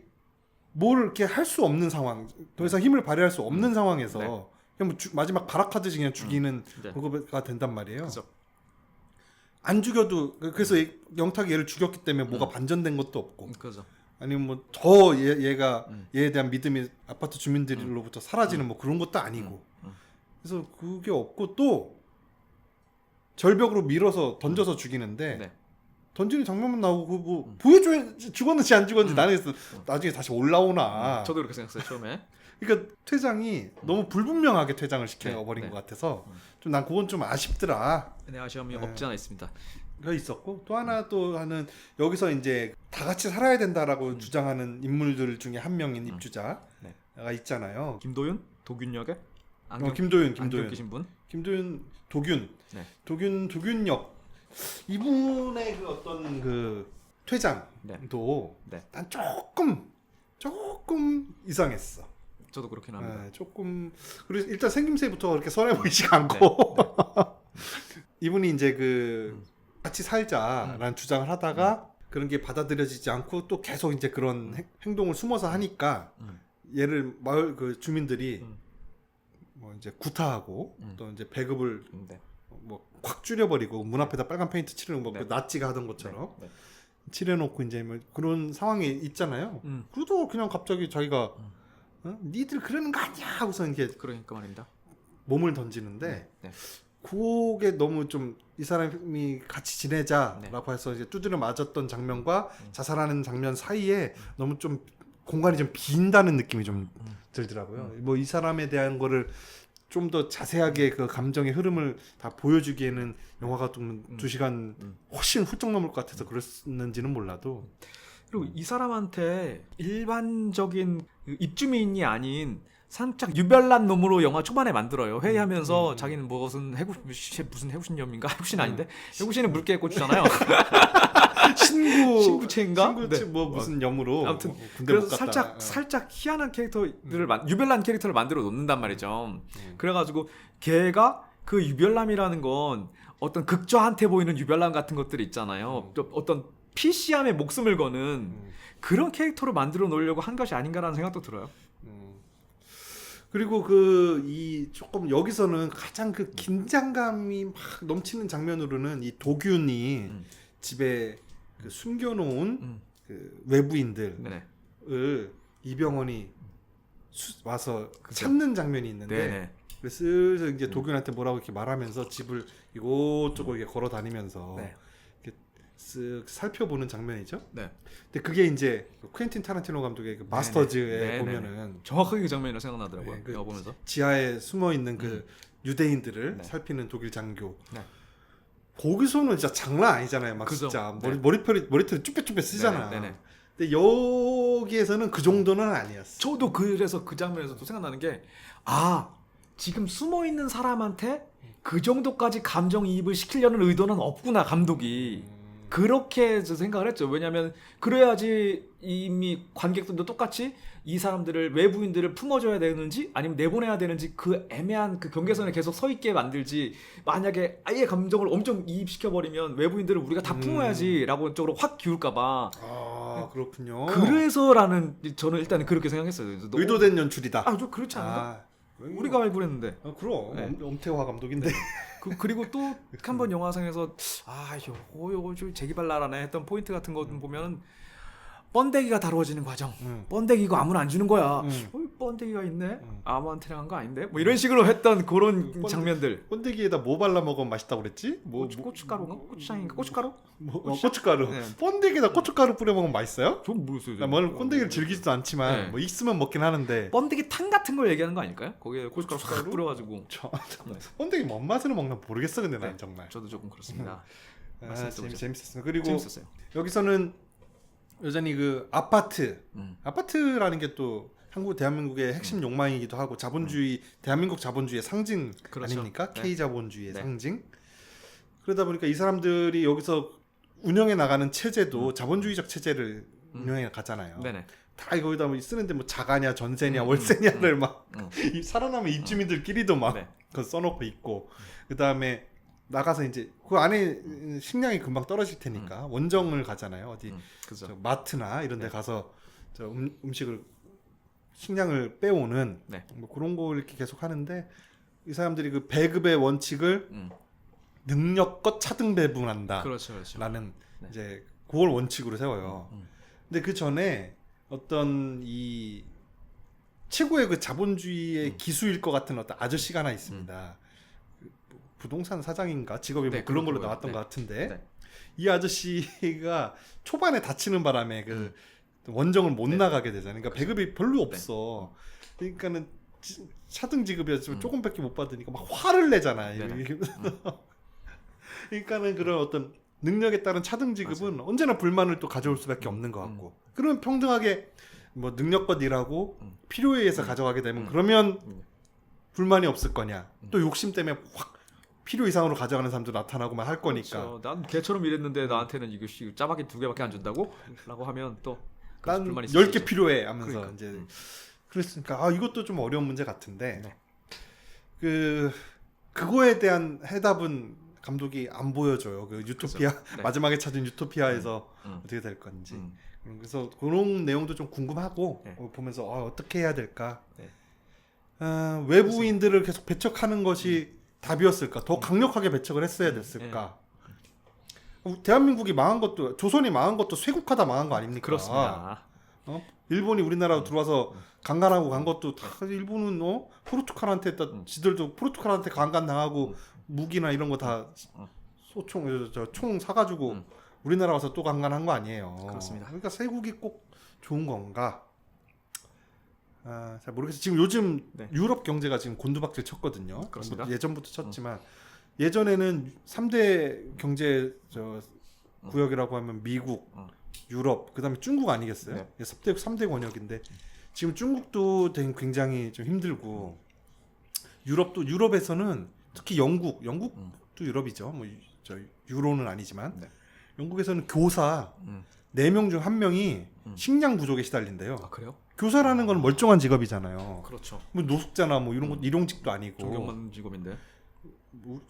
뭘 이렇게 할 수 없는 상황, 더 이상 힘을 발휘할 수 없는 상황에서 그냥 뭐 마지막 발악하듯이 그냥 죽이는 그거가 된단 말이에요. 그렇죠. 안 죽여도 그래서 영탁이 얘를 죽였기 때문에 뭐가 반전된 것도 없고. 그렇죠. 아니면 뭐 더 얘가 얘에 대한 믿음이 아파트 주민들로부터 사라지는 뭐 그런 것도 아니고. 그래서 그게 없고 또 절벽으로 밀어서 던져서 죽이는데 네. 던지는 장면만 나오고 뭐 보여줘야 죽었는지 안 죽었는지 나는 그래서 나중에 다시 올라오나. 저도 그렇게 생각했어요 처음에. 그러니까 퇴장이 너무 불분명하게 퇴장을 시켜버린 네. 것 같아서 좀 난 그건 좀 아쉽더라. 네, 아쉬움이 없지 않아 있습니다. 가 있었고 또 하나 또 하는 여기서 이제 다 같이 살아야 된다라고 주장하는 인물들 중에 한 명인 입주자가 있잖아요. 김도윤 도균 역에 김도윤 안경 끼신 분. 김도윤 도균 네. 도균 역 이분의 그 어떤 그 퇴장도 네. 난 조금 이상했어. 저도 그렇긴 합니다. 네, 조금 그리고 일단 생김새부터 그렇게 선해 보이지가 않고 이분이 이제 그 같이 살자라는 주장을 하다가 그런 게 받아들여지지 않고 또 계속 이제 그런 행동을 숨어서 하니까 얘를 마을 그 주민들이 뭐 이제 구타하고 또 이제 배급을 네. 뭐 확 줄여버리고 문 앞에다 빨간 페인트 칠해놓은 뭐 네. 그 나치가 하던 것처럼 네. 칠해놓고 이제 뭐 그런 상황이 있잖아요. 그래도 그냥 갑자기 자기가 어? 니들 그러는 거 아니야 하고서 이렇게 그러니까 말입니다. 몸을 던지는데 네. 그게 너무 좀 이 사람이 같이 지내자라고 네. 해서 이제 두드려 맞았던 장면과 자살하는 장면 사이에 너무 좀 공간이 좀 빈다는 느낌이 좀 들더라고요. 뭐 이 사람에 대한 거를 좀 더 자세하게 그 감정의 흐름을 다 보여주기에는 영화가 좀 2시간 훨씬 훌쩍 넘을 것 같아서 그랬는지는 몰라도 그리고 이 사람한테 일반적인 그 입주민이 아닌 살짝 유별난 놈으로 영화 초반에 만들어요. 회의하면서 자기는 무슨 무슨 해구신염인가? 해구신 아닌데? 해구신은 물개에 꽂주잖아요. 신구체인가? 신구체 뭐 무슨 염으로 아무튼 군대 못 그래서 갔다. 살짝 희한한 캐릭터들을 유별난 캐릭터를 만들어 놓는단 말이죠. 그래가지고 걔가 그 유별남이라는 건 어떤 극좌한테 보이는 유별남 같은 것들이 있잖아요. 또 어떤 PC함에 목숨을 거는 그런 캐릭터로 만들어 놓으려고 한 것이 아닌가라는 생각도 들어요. 그리고 그 이 조금 여기서는 가장 그 긴장감이 막 넘치는 장면으로는 이 도균이 집에 그 숨겨놓은 그 외부인들을 네네. 이병헌이 와서 그쵸. 찾는 장면이 있는데 네네. 그래서 슬슬 이제 도균한테 뭐라고 이렇게 말하면서 집을 이곳저곳 이렇게 걸어 다니면서 네. 이렇게 쓱 살펴보는 장면이죠. 네. 근데 그게 이제 퀸틴 타란티노 감독의 그 마스터즈에 네네. 보면은 정확하게 그 장면이 생각나더라고요. 네, 그 영화 보면서. 지하에 숨어 있는 그 유대인들을 네. 살피는 독일 장교. 네. 거기서는 진짜 장난 아니잖아요. 막 그죠. 진짜 네. 머리털이 쭈뼛쭈뼛 쓰잖아. 네네. 근데 여기에서는 그 정도는 아니었어. 저도 그래서 그 장면에서 또 생각나는 게 지금 숨어 있는 사람한테 그 정도까지 감정이입을 시키려는 의도는 없구나 감독이. 그렇게 생각을 했죠. 왜냐하면 그래야지 이미 관객들도 똑같이 이 사람들을 외부인들을 품어줘야 되는지 아니면 내보내야 되는지 그 애매한 그 경계선에 계속 서 있게 만들지. 만약에 아예 감정을 엄청 이입시켜 버리면 외부인들을 우리가 다 품어야지라고 쪽으로 확 기울까봐. 아 그렇군요. 그래서라는 저는 일단 그렇게 생각했어요. 그래서 너무- 의도된 연출이다. 좀 그렇지 않나? 아, 우리가 발굴했는데. 그럼 네. 엄태화 감독인데. 그리고 또 한 번 영화상에서 요거 좀 재기발 나라네 했던 포인트 같은 거 보면은 번데기가 다루어지는 과정. 번데기 이거 아무나 안 주는 거야. 번데기가 있네. 아무한테나 한 거 아닌데. 뭐 이런 식으로 했던 그런 장면들. 번데기에다 뭐 발라 먹으면 맛있다고 그랬지? 고춧가루인가? 고추장인가? 고춧가루? 고춧가루. 네. 번데기에다 고춧가루 뿌려 먹으면 맛있어요? 전 모르겠어요. 나 뭐 번데기를 즐기지도 않지만 네. 뭐 있으면 먹긴 하는데. 번데기 탕 같은 걸 얘기하는 거 아닐까요? 거기에 고춧가루 싹 뿌려가지고. 번데기 뭔 맛으로 먹나 모르겠어. 근데 난 네. 정말. 저도 조금 그렇습니다. 재밌었어요. 그리고 재밌었어요. 여기서는 여전히 그 아파트라는 게 또 한국 대한민국의 핵심 욕망이기도 하고 자본주의 대한민국 자본주의의 상징 그렇죠. 아닙니까? 네. K 자본주의의 네. 상징. 그러다 보니까 이 사람들이 여기서 운영해 나가는 체제도 자본주의적 체제를 운영해 가잖아요. 네네. 다 거기다 뭐 쓰는데 뭐 자가냐 전세냐 월세냐를 막 살아남은 입주민들끼리도 막 네. 그거 써놓고 있고 그 다음에 나가서 이제 그 안에 식량이 금방 떨어질 테니까 원정을 가잖아요. 어디 그죠. 저 마트나 이런 데 가서 저 음식을 식량을 빼오는 네. 뭐 그런 거 이렇게 계속 하는데 이 사람들이 그 배급의 원칙을 능력껏 차등 배분한다. 그렇죠, 그렇죠. 라는 네. 이제 그걸 원칙으로 세워요. 근데 그 전에 어떤 이 최고의 그 자본주의의 기수일 것 같은 어떤 아저씨가 하나 있습니다. 그 부동산 사장인가 직업이 네, 뭐 그런 걸로 그렇고요. 나왔던 네. 것 같은데 네. 이 아저씨가 초반에 다치는 바람에 그 원정을 못 나가게 되잖아요. 그러니까 배급이 별로 없어. 그러니까는 차등 지급이었지만 조금밖에 못 받으니까 막 화를 내잖아요. 그러니까는 그런 어떤 능력에 따른 차등 지급은 언제나 불만을 또 가져올 수밖에 없는 것 같고. 그러면 평등하게 뭐 능력껏 일하고 필요에 의해서 가져가게 되면 그러면 불만이 없을 거냐. 또 욕심 때문에 확 필요 이상으로 가져가는 사람도 나타나고 막 할 거니까. 그렇죠. 난 개처럼 일했는데 나한테는 이거 짜파게 2개밖에 안 준다고? 라고 하면 또 난 불만이 있을 수 10개 있죠. 필요해 하면서 그러니까. 이제 그랬으니까 이것도 좀 어려운 문제 같은데 네. 그거에 대한 해답은 감독이 안 보여줘요. 그 유토피아 네. 마지막에 찾은 유토피아에서 음. 어떻게 될 건지. 음. 그래서 그런 내용도 좀 궁금하고 네. 보면서 어떻게 해야 될까. 네. 외부인들을 계속 배척하는 것이 답이었을까? 더 강력하게 배척을 했어야 됐을까? 대한민국이 망한 것도 조선이 망한 것도 쇄국하다 망한 거 아닙니까? 그렇습니다. 일본이 우리나라로 들어와서 강간하고 간 것도 다 일본은 포르투갈한테 지들도 포르투갈한테 강간 당하고 무기나 이런 거 다 소총 총 사가지고 우리나라 와서 또 강간한 거 아니에요. 그렇습니다. 그러니까 쇄국이 꼭 좋은 건가? 잘 모르겠어요. 지금 요즘 네. 유럽 경제가 지금 곤두박질 쳤거든요. 그렇습니다. 뭐 예전부터 쳤지만 예전에는 3대 경제 구역이라고 하면 미국, 유럽, 그다음에 중국 아니겠어요? 네. 3대 권역인데 지금 중국도 굉장히 좀 힘들고 유럽에서는 특히 영국도 유럽이죠. 뭐 유로는 아니지만 네. 영국에서는 교사 4명 중 1명이 식량 부족에 시달린대요. 아 그래요? 교사라는 건 멀쩡한 직업이잖아요. 그렇죠. 뭐 노숙자나 뭐 이런 거 일용직도 아니고. 존경받는 직업인데.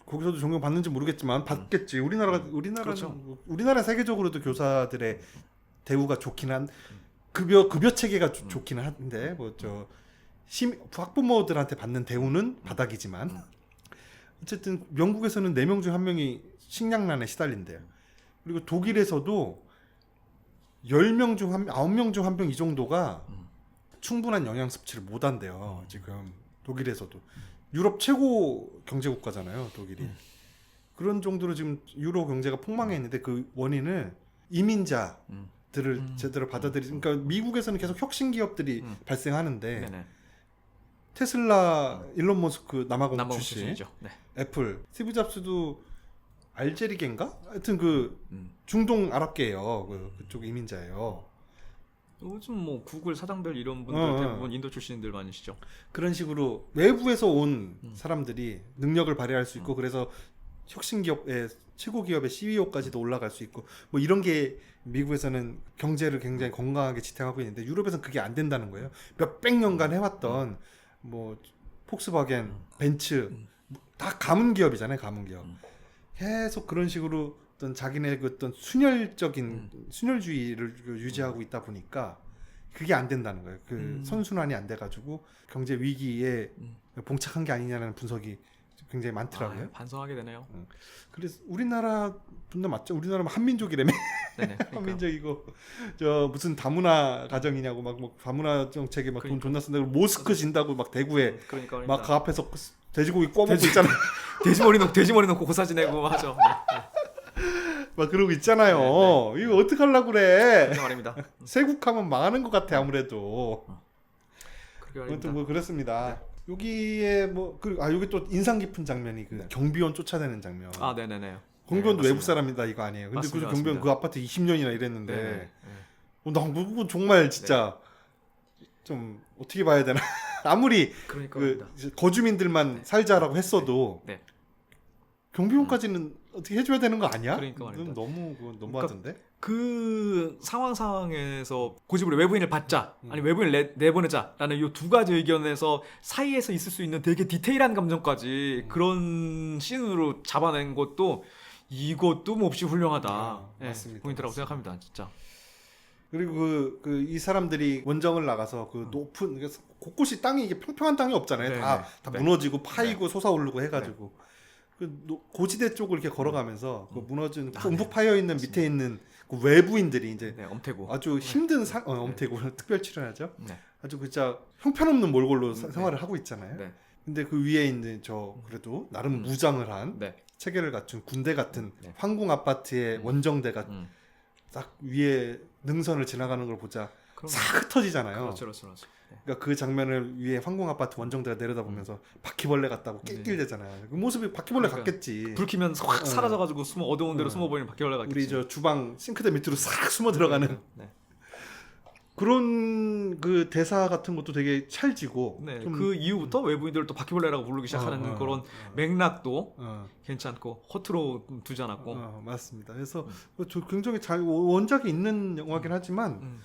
거기서도 존경 받는지 모르겠지만 받겠지. 우리나라는 그렇죠. 우리나라 세계적으로도 교사들의 대우가 좋긴 한 급여 체계가 좋기는 한데 학부모들한테 받는 대우는 바닥이지만 어쨌든 영국에서는 4명 중 1명이 식량난에 시달린대요. 그리고 독일에서도 10명 중 9명 중 1명 이 정도가 충분한 영양 섭취를 못 한대요. 지금 독일에서도. 유럽 최고 경제 국가잖아요, 독일이. 그런 정도로 지금 유로 경제가 폭망해 있는데 그 원인을 이민자들을 제대로 그러니까 미국에서는 계속 혁신 기업들이 발생하는데 네네. 테슬라 일론 머스크 남아공 출신, 출신이죠. 네. 애플 스티브 잡스도 알제리계인가? 하여튼 중동 아랍계예요. 그쪽 이민자예요. 요즘 뭐 구글 사장들 이런 분들 대부분 인도 출신들 많으시죠. 그런 식으로 외부에서 온 사람들이 능력을 발휘할 수 있고 그래서 혁신 기업의 최고 기업의 CEO까지도 올라갈 수 있고 뭐 이런 게 미국에서는 경제를 굉장히 건강하게 지탱하고 있는데 유럽에서는 그게 안 된다는 거예요. 몇백 년간 해왔던 뭐 폭스바겐, 벤츠 다 가문 기업이잖아요. 가문 기업. 계속 그런 식으로 어떤 자기네 그 어떤 순혈주의를 유지하고 있다 보니까 그게 안 된다는 거예요. 그 선순환이 안 돼가지고 경제 위기에 봉착한 게 아니냐는 분석이 굉장히 많더라고요. 반성하게 되네요. 그래서 우리나라 분도 맞죠? 우리나라 한민족이라며. 네네. 그러니까. 한민족이고 무슨 다문화 가정이냐고 막 다문화 정책에 막 돈 존나 쓴다고 모스크 진다고 막 대구에 그러니까 막 그 앞에서 돼지고기 구워 먹고 있잖아요. 돼지머리 놓고 고사지 내고 하죠. 막 그러고 있잖아요. 네. 이거 어떻게 하려고 그래? 그렇게 말입니다. 세국하면 망하는 것 같아 아무래도. 그렇게 말입니다. 아무튼 뭐 그렇습니다. 여기에 여기 또 인상 깊은 장면이 경비원 쫓아내는 장면. 아 네네네. 경비원도 네, 외국 사람이다 이거 아니에요. 근데 맞습니다, 그 경비원 맞습니다. 그 아파트 20년이나 일했는데 네. 나 그거 정말 진짜 좀 어떻게 봐야 되나. 아무리 그러니까 거주민들만 살자라고 했어도 네. 경비원까지는 어떻게 해줘야 되는 거 아니야? 그러니까 말입니다. 너무 너무하던데. 그 상황에서 고집으로 외부인을 받자 아니 외부인을 내보내자라는 이 두 가지 의견에서 사이에서 있을 수 있는 되게 디테일한 감정까지 그런 씬으로 잡아낸 것도 이것도 몹시 훌륭하다. 맞습니다. 포인트라고 생각합니다. 진짜. 그리고 이 사람들이 원정을 나가서 그 높은 곳곳이 땅이 이게 평평한 땅이 없잖아요. 네, 다 네. 무너지고 파이고 솟아오르고 해가지고 고지대 쪽을 이렇게 걸어가면서 그 무너진 움푹 파여 있는 밑에 있는 그 외부인들이 이제 엄태구 아주 힘든 엄태구 특별 출연하죠. 네. 아주 진짜 형편없는 몰골로 생활을 하고 있잖아요. 네. 근데 그 위에 있는 그래도 나름 무장을 한 네. 체계를 갖춘 군대 같은 네. 황궁 아파트의 원정대가 딱 위에 능선을 지나가는 걸 보자 싹 흩어지잖아요. 그렇죠. 그러니까 그 장면을 위에 황궁 아파트 원정대가 내려다보면서 바퀴벌레 같다고 낄낄대잖아요. 그 모습이 바퀴벌레 같겠지. 불 켜면 확 사라져가지고 어두운 데로 숨어 보이는 바퀴벌레 같겠지. 우리 주방 싱크대 밑으로 싹 숨어 들어가는. 네. 그런 그 대사 같은 것도 되게 찰지고 네, 좀 그 이후부터 외부인들을 또 바퀴벌레라고 부르기 시작하는 그런 맥락도 괜찮고 허투루 두지 않았고 맞습니다. 그래서 저 굉장히 잘 원작이 있는 영화긴 하지만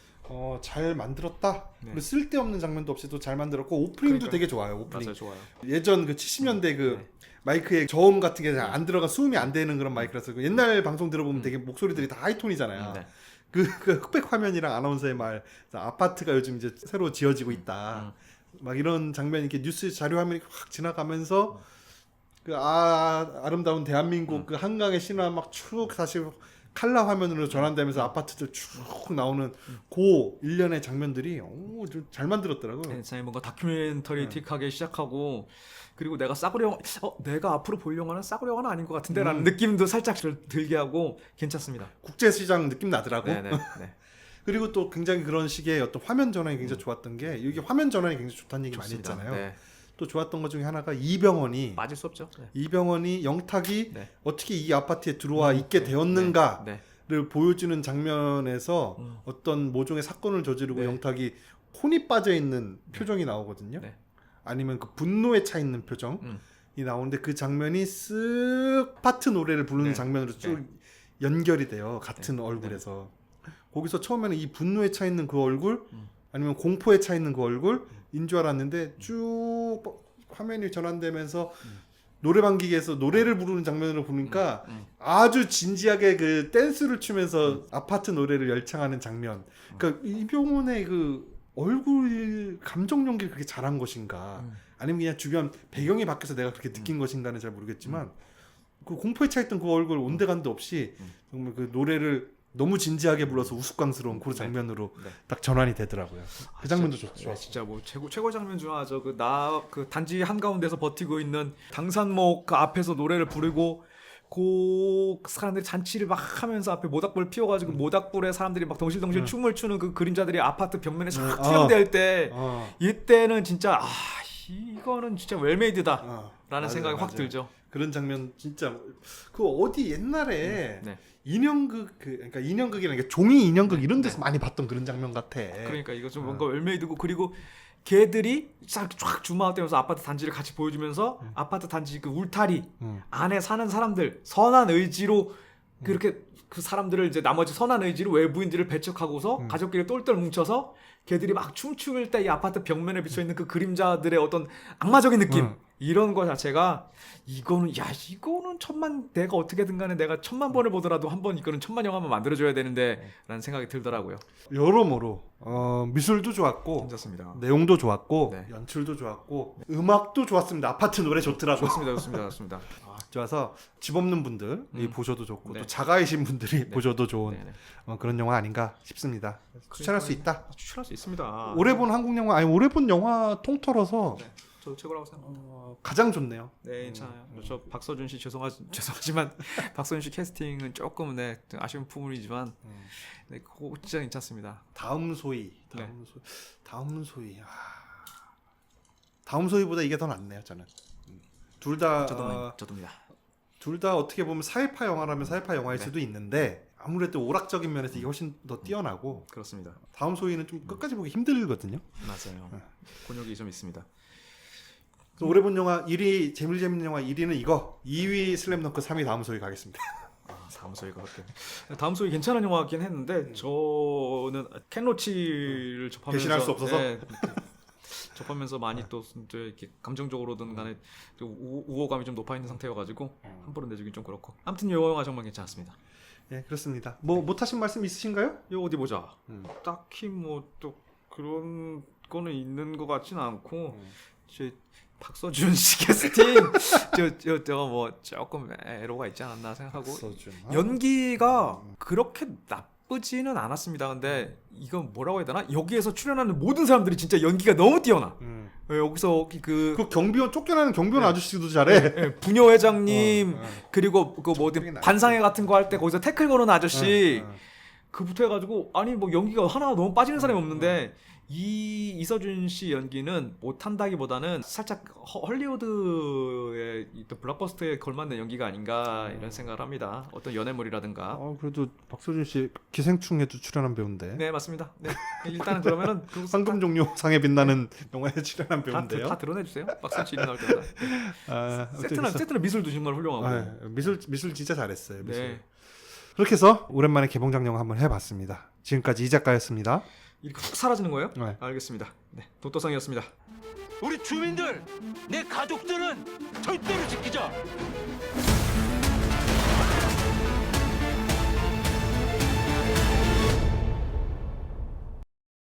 잘 만들었다. 네. 그리고 쓸데없는 장면도 없이 또 잘 만들었고 오프닝도 그러니까요. 되게 좋아요. 오프닝. 맞아요, 좋아요. 예전 그 70년대 그 네. 마이크에 저음 같은 게 안 들어가 수음이 안 되는 그런 마이크라서 그 옛날 방송 들어보면 되게 목소리들이 다 하이톤이잖아요. 네. 그 흑백 화면이랑 아나운서의 말, 아파트가 요즘 이제 새로 지어지고 있다. 막 이런 장면이 이렇게 뉴스 자료 화면이 확 지나가면서 그 아름다운 대한민국 그 한강의 신화 막 쭉 다시 칼라 화면으로 전환되면서 아파트들 쭉 나오는 그 일련의 장면들이 좀 잘 만들었더라고요. 굉장히 뭔가 다큐멘터리틱하게 시작하고 그리고 내가 싸구려 영화, 내가 앞으로 볼 영화는 싸구려 영화는 아닌 것 같은데라는 느낌도 살짝 들게 하고 괜찮습니다. 국제시장 느낌 나더라고. 네네. 네. 그리고 또 굉장히 그런 식의 어떤 화면 전환이 굉장히 좋았던 게 이게 화면 전환이 굉장히 좋다는 얘기 많이 좋습니다. 했잖아요. 네. 또 좋았던 것 중에 하나가 이병헌이 빠질 수 없죠. 네. 이병헌이 영탁이 네. 어떻게 이 아파트에 들어와 있게 되었는가를 네. 보여주는 장면에서 어떤 모종의 사건을 저지르고 네. 영탁이 혼이 빠져 있는 표정이 나오거든요. 네. 아니면 그 분노에 차 있는 표정이 나오는데 그 장면이 쓱 파트 노래를 부르는 네. 장면으로 쭉 연결이 돼요. 같은 얼굴에서. 거기서 처음에는 이 분노에 차 있는 그 얼굴 아니면 공포에 차 있는 그 얼굴인 줄 알았는데 쭉 화면이 전환되면서 노래방 기계에서 노래를 부르는 장면으로 보니까 아주 진지하게 그 댄스를 추면서 아파트 노래를 열창하는 장면. 그러니까 이병헌의 그 얼굴 감정 연기를 그렇게 잘한 것인가 아니면 그냥 주변 배경이 바뀌어서 내가 그렇게 느낀 것인가는 잘 모르겠지만 그 공포에 차 있던 그 얼굴 온데간데 없이 정말 그 노래를 너무 진지하게 불러서 우스꽝스러운 그런 장면으로 딱 전환이 되더라고요. 그 장면도 좋죠. 진짜 뭐 최고 장면 중 하나죠. 그 단지 한 가운데서 버티고 있는 당산목 그 앞에서 노래를 부르고 그 사람들이 잔치를 막 하면서 앞에 모닥불 피워가지고 모닥불에 사람들이 막 덩실덩실 춤을 추는 그 그림자들이 아파트 벽면에 쫙 투영될 때 이때는 진짜 이거는 진짜 웰메이드다라는 생각이 확 들죠. 그런 장면 진짜 그 어디 옛날에 인형극 그러니까 인형극이라는 게 종이 인형극 이런 데서 많이 봤던 그런 장면 같아. 그러니까 이거 좀 뭔가 웰메이드고 그리고 걔들이 쫙 줌아웃되면서 아파트 단지를 같이 보여주면서 아파트 단지 그 울타리 안에 사는 사람들 선한 의지로 그렇게 그 사람들을 이제 나머지 선한 의지로 외부인들을 배척하고서 가족끼리 똘똘 뭉쳐서 걔들이 막 춤출 때 이 아파트 벽면에 비쳐 있는 그 그림자들의 어떤 악마적인 느낌 이런 거 자체가 이거는 내가 어떻게든 간에 내가 1000만 번을 보더라도 한번 이거는 1000만 영화 한번 만들어줘야 되는데 라는 생각이 들더라고요. 여러모로 미술도 좋았고 괜찮습니다. 내용도 좋았고 네. 연출도 좋았고 음악도 좋았습니다. 아파트 노래 좋더라고. 좋습니다. 좋아서 집 없는 분들이 보셔도 좋고 네. 또 자가이신 분들이 보셔도 좋은 네네. 그런 영화 아닌가 싶습니다. 추천할 수 있다. 추천할 수 있습니다. 올해 본 한국 영화 아니 올해 본 영화 통틀어서 저도 최고라고 생각합니다. 가장 좋네요. 네, 괜찮아요. 저 박서준 씨 죄송하지만 박서준 씨 캐스팅은 조금 아쉬운 부분이지만 그거 진짜 괜찮습니다. 다음 소위. 다음 소위보다 이게 더 낫네요. 저는 둘 다 저도입니다. 둘 다 어떻게 보면 사회파 영화라면 사회파 영화일 수도 있는데 아무래도 오락적인 면에서 이게 훨씬 더 뛰어나고 그렇습니다. 다음 소위는 좀 끝까지 보기 힘들거든요. 맞아요. 곤욕이 좀 있습니다. 올해 본 영화 1위 재밌는 영화 1위는 이거 2위 슬램덩크 3위 다음 소위 가겠습니다. 다음 소위가 그렇게 다음 소위 괜찮은 영화긴 했는데 저는 켄로치를 접하면서 배신할 수 없어서 접하면서 많이 또 이렇게 감정적으로든 간에 우호감이 좀 높아 있는 상태여가지고 함부로 내주긴 좀 그렇고 아무튼 이 영화 정말 괜찮습니다. 네 그렇습니다. 뭐 못하신 말씀 있으신가요? 이거 어디 보자. 딱히 뭐 또 그런 거는 있는 것 같지는 않고 박서준 씨 캐스팅 저 뭐 조금 애로가 있지 않았나 생각하고 연기가 그렇게 나쁘지는 않았습니다. 근데 이건 뭐라고 해야 되나? 여기에서 출연하는 모든 사람들이 진짜 연기가 너무 뛰어나. 여기서 그 경비원 쫓겨나는 경비원 아저씨도 잘해. 부녀 회장님 그리고 그 뭐 어디 반상회 같은 거 할 때 거기서 태클 거는 아저씨 그부터 해가지고 아니 뭐 연기가 하나 너무 빠지는 사람이 없는데 이서준 씨 연기는 못한다기보다는 살짝 헐리우드의 또 블록버스터에 걸맞는 연기가 아닌가 이런 생각을 합니다. 어떤 연애물이라든가. 그래도 박서준 씨 기생충에도 출연한 배우인데. 네 맞습니다. 네. 일단은 그러면은 황금 종료 상에 빛나는 영화에 출연한 배우인데요. 다 드러내주세요. 박서준 씨 나올 때마다. 세트는 미술도 정말 훌륭하고. 미술 진짜 잘했어요. 미술. 네. 그렇게 해서 오랜만에 개봉작 영화 한번 해봤습니다. 지금까지 이 작가였습니다. 이렇게 훅 사라지는 거예요? 네. 알겠습니다. 네, 도토상이었습니다. 우리 주민들, 내 가족들은 절대로 지키자.